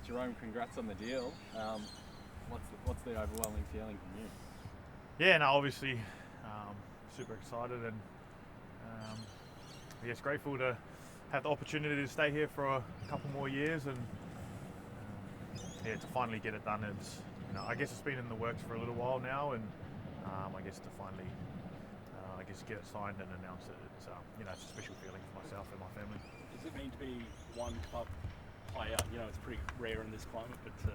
Jahrome, congrats on the deal. What's the overwhelming feeling from you? Yeah, no, obviously super excited and I guess grateful to have the opportunity to stay here for a couple more years and to finally get it done. It's, I guess it's been in the works for a little while now, and I guess to finally get it signed and announce it, it's it's a special feeling for myself and my family. Does it mean to be one club player? It's pretty rare in this climate, but to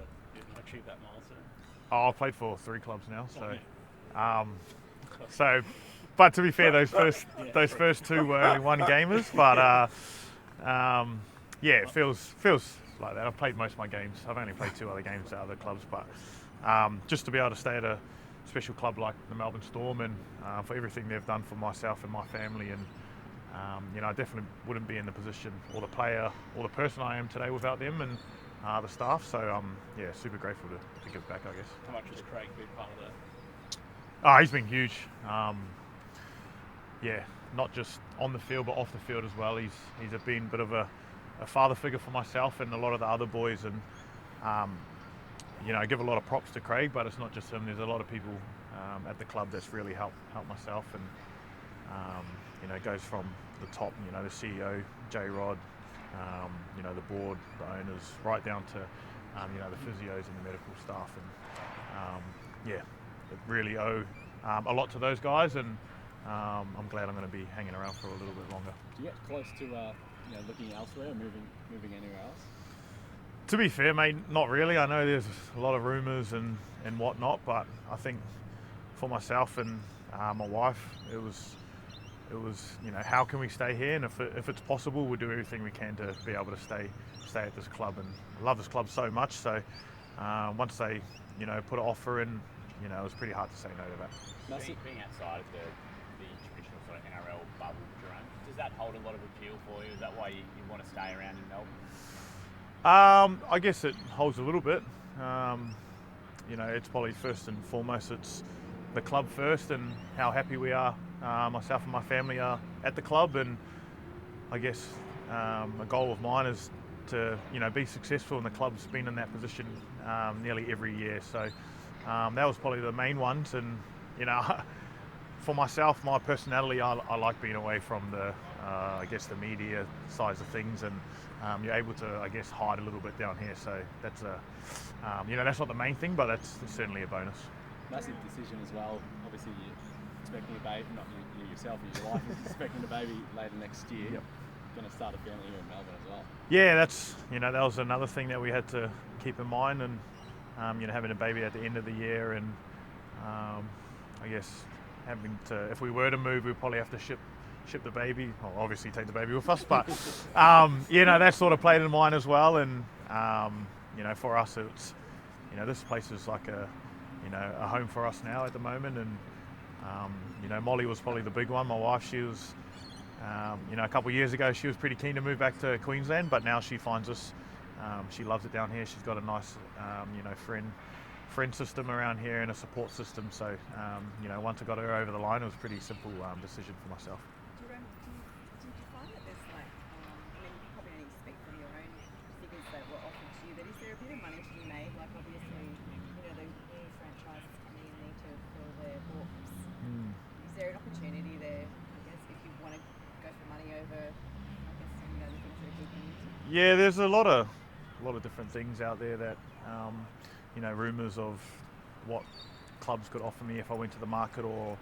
achieve that milestone. Oh, I've played for 3 clubs now, so but to be fair, those first 2 were only 1 gamers, but it feels like that. I've played most of my games. I've only played 2 other games at other clubs, but just to be able to stay at a special club like the Melbourne Storm and for everything they've done for myself and my family, and I definitely wouldn't be in the position or the player or the person I am today without them and the staff. So super grateful to give back, I guess. How much has Craig been part of that? Oh, he's been huge. Not just on the field but off the field as well. He's been a bit of a father figure for myself and a lot of the other boys, and I give a lot of props to Craig, but it's not just him. There's a lot of people at the club that's really helped myself, and it goes from the top, the CEO, J-Rod, the board, the owners, right down to the physios and the medical staff, and really owe a lot to those guys, and I'm glad I'm going to be hanging around for a little bit longer. Do you get close to looking elsewhere, or moving anywhere else? To be fair, mate, not really. I know there's a lot of rumours and whatnot, but I think for myself and my wife, it was how can we stay here, and if it's possible, we'll do everything we can to be able to stay at this club, and I love this club so much. So once they put an offer in, it was pretty hard to say no to that. Being outside of the traditional sort of NRL bubble, Jahrome, does that hold a lot of appeal for you? Is that why you want to stay around in Melbourne? I guess it holds a little bit. It's probably first and foremost, it's the club first and how happy we are, myself and my family are at the club, and I guess a goal of mine is to be successful, and the club's been in that position nearly every year. So that was probably the main ones, and for myself, my personality, I like being away from the the media side of things, and you're able to hide a little bit down here. So that's that's not the main thing, but that's certainly a bonus. Massive decision as well. Obviously, you're expecting a baby, not you yourself, your wife is expecting a baby later next year. Yep. Going to start a family here in Melbourne as well. Yeah, that's that was another thing that we had to keep in mind, and having a baby at the end of the year, and having to, if we were to move, we'd probably have to ship the baby. Well, obviously take the baby with us, but that sort of played in mind as well. And for us, it's this place is like a home for us now at the moment. And Molly was probably the big one. My wife, she was a couple of years ago, she was pretty keen to move back to Queensland, but now she finds us. She loves it down here. She's got a nice friend system around here and a support system. So once I got her over the line, it was a pretty simple decision for myself. Jahrome, do you find that there's you probably only speak from your own figures that were offered to you, but is there a bit of money to be made? Like obviously, the new franchises coming in need to fill their books. Is there an opportunity there, if you want to go for money over, the things that are keeping you? Yeah, there's a lot of different things out there that rumours of what clubs could offer me if I went to the market, or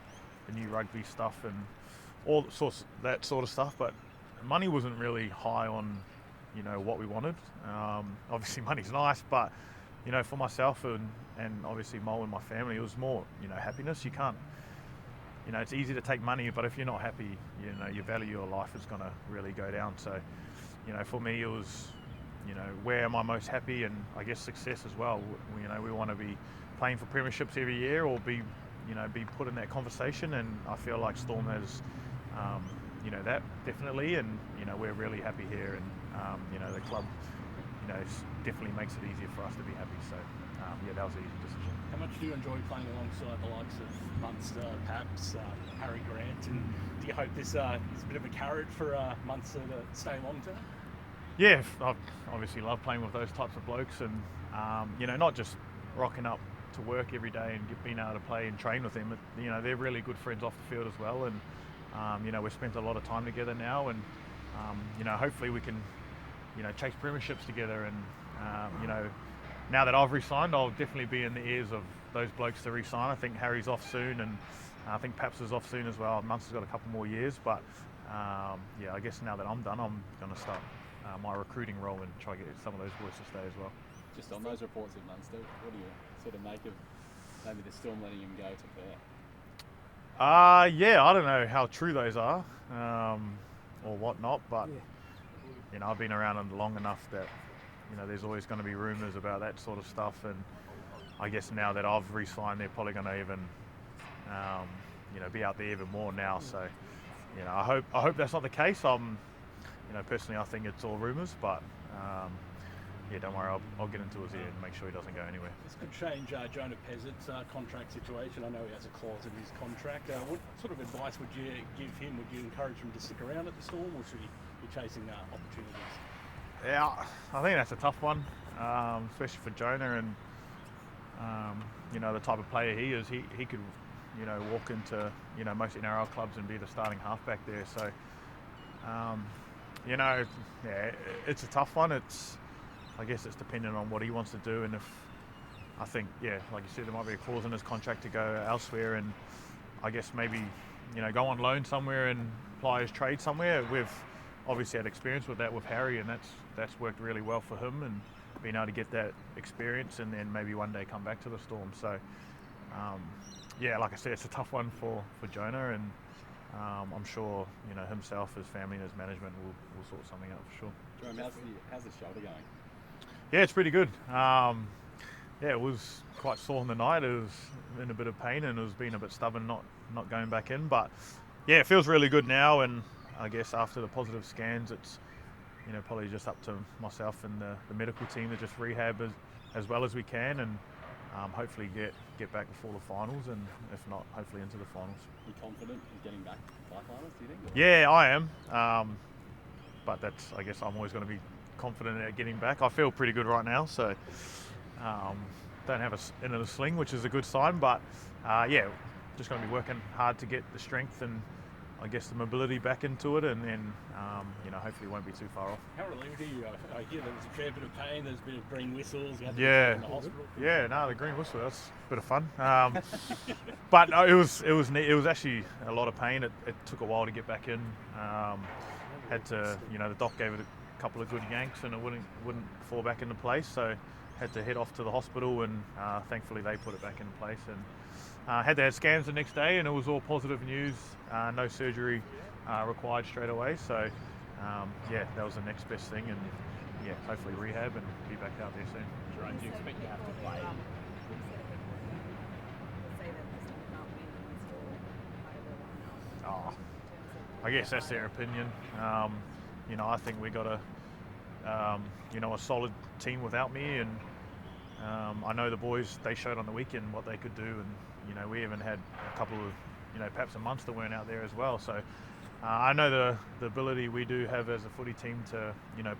the new rugby stuff and all sorts that sort of stuff, but money wasn't really high on what we wanted. Obviously money's nice, but for myself and obviously Mo and my family, it was more happiness. You can't it's easy to take money, but if you're not happy, your value of life is going to really go down. So for me, it was where am I most happy, and I guess success as well. We want to be playing for premierships every year, or be put in that conversation, and I feel like Storm has that definitely, and we're really happy here, and the club definitely makes it easier for us to be happy. So that was an easy decision. How much do you enjoy playing alongside the likes of Munster, Paps, Harry Grant, and do you hope this is a bit of a carrot for Munster to stay long term? Yeah, I obviously love playing with those types of blokes, and not just rocking up to work every day and being able to play and train with them. They're really good friends off the field as well, and we've spent a lot of time together now, and hopefully we can chase premierships together. And now that I've re-signed, I'll definitely be in the ears of those blokes to re-sign. I think Harry's off soon, and I think Paps is off soon as well. Munster's got a couple more years, but I guess now that I'm done, I'm going to start my recruiting role and try to get some of those boys to stay as well. Just on those reports of Munster, what do you sort of make of maybe the Storm letting him go to Perth? I don't know how true those are or whatnot, but I've been around them long enough that there's always going to be rumours about that sort of stuff, and I guess now that I've re-signed, they're probably going to even be out there even more now. So I hope that's not the case. Personally, I think it's all rumours, but don't worry, I'll get into his ear and make sure he doesn't go anywhere. This could change Jahrome Hughes' contract situation. I know he has a clause in his contract. What sort of advice would you give him? Would you encourage him to stick around at the Storm, or should he be chasing opportunities? Yeah, I think that's a tough one, especially for Jonah, and the type of player he is. He could walk into most NRL clubs and be the starting halfback there. So it's a tough one. I guess it's dependent on what he wants to do, and if I think like you said, there might be a clause in his contract to go elsewhere, and I guess maybe go on loan somewhere and apply his trade somewhere. We've obviously had experience with that with Harry, and that's worked really well for him, and being able to get that experience and then maybe one day come back to the Storm. So like I said, it's a tough one for Jonah, and I'm sure himself, his family and his management will sort something out for sure. Jahrome, how's the shoulder going? Yeah, it's pretty good. It was quite sore in the night. It was in a bit of pain, and it was being a bit stubborn not going back in. But it feels really good now, and I guess after the positive scans, it's probably just up to myself and the medical team to just rehab as well as we can, and hopefully get back before the finals, and if not, hopefully into the finals. Are you confident in getting back to the finals, do you think? Yeah, I am. But I guess I'm always going to be confident at getting back. I feel pretty good right now, so don't have a in a sling, which is a good sign. But just going to be working hard to get the strength and I guess the mobility back into it, and then hopefully won't be too far off. How relieved are you? I hear there was a fair bit of pain. There's a bit of green whistles. You had to Yeah. go in the hospital. Yeah, no, the green whistle, that's a bit of fun. But no, it was neat. It was actually a lot of pain. It took a while to get back in. Had to, the doc gave it a couple of good yanks and it wouldn't fall back into place. So had to head off to the hospital, and thankfully they put it back into place. And had to have scans the next day, and it was all positive news. No surgery required straight away. So that was the next best thing, and hopefully rehab and be back out there soon. Jahrome, do you expect to have to play? I guess that's their opinion. I think we got a solid team without me, and I know the boys, they showed on the weekend what they could do, and we even had a couple of Paps and Munster weren't out there as well. So I know the ability we do have as a footy team to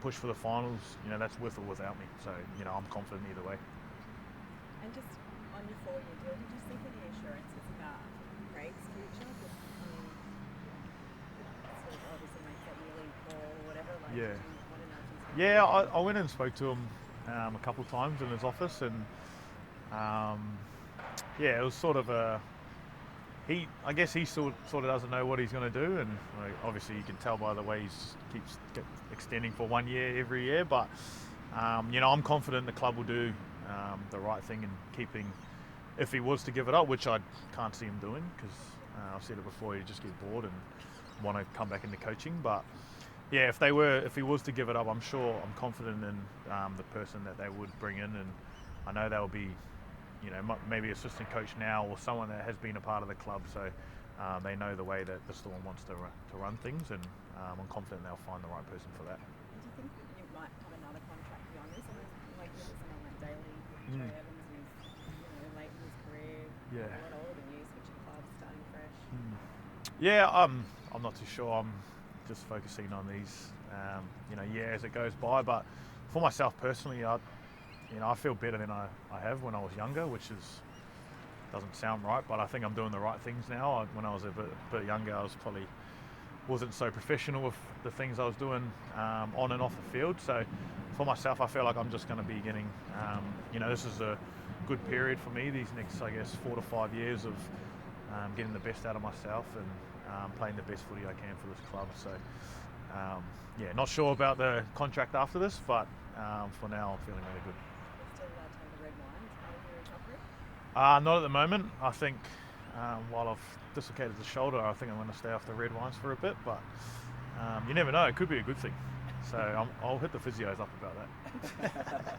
push for the finals. That's with or without me. So I'm confident either way. And just on your 4-year deal, did you see any assurances about Craig's future? Sort of obviously makes that really poor or whatever. Like, Yeah. did you want to know if he's gonna I went and spoke to him a couple of times in his office, and it was sort of I guess he sort of doesn't know what he's going to do, and obviously you can tell by the way he keeps extending for 1 year every year. But I'm confident the club will do the right thing in keeping. If he was to give it up, which I can't see him doing, because I've said it before, he'd just get bored and want to come back into coaching. But if he was to give it up, I'm confident in the person that they would bring in, and I know they'll be maybe assistant coach now or someone that has been a part of the club, so they know the way that the Storm wants to run things, and I'm confident they'll find the right person for that. And do you think you might have another contract beyond this? I mean, like you look at someone like Daly, Joe Evans, who's late in his career, a lot older than you, switching clubs, starting fresh. I'm not too sure. I'm just focusing on these as it goes by. But for myself personally, I feel better than I have when I was younger, which doesn't sound right, but I think I'm doing the right things now. When I was a bit younger, I wasn't so professional with the things I was doing on and off the field. So for myself, I feel like I'm just going to be getting, this is a good period for me, these next, I guess, 4 to 5 years of getting the best out of myself and playing the best footy I can for this club. So, not sure about the contract after this, but for now, I'm feeling really good. Still taking the red wines out of your recovery? Not at the moment. I think while I've dislocated the shoulder, I think I'm going to stay off the red wines for a bit, but you never know. It could be a good thing. So I'll hit the physios up about that.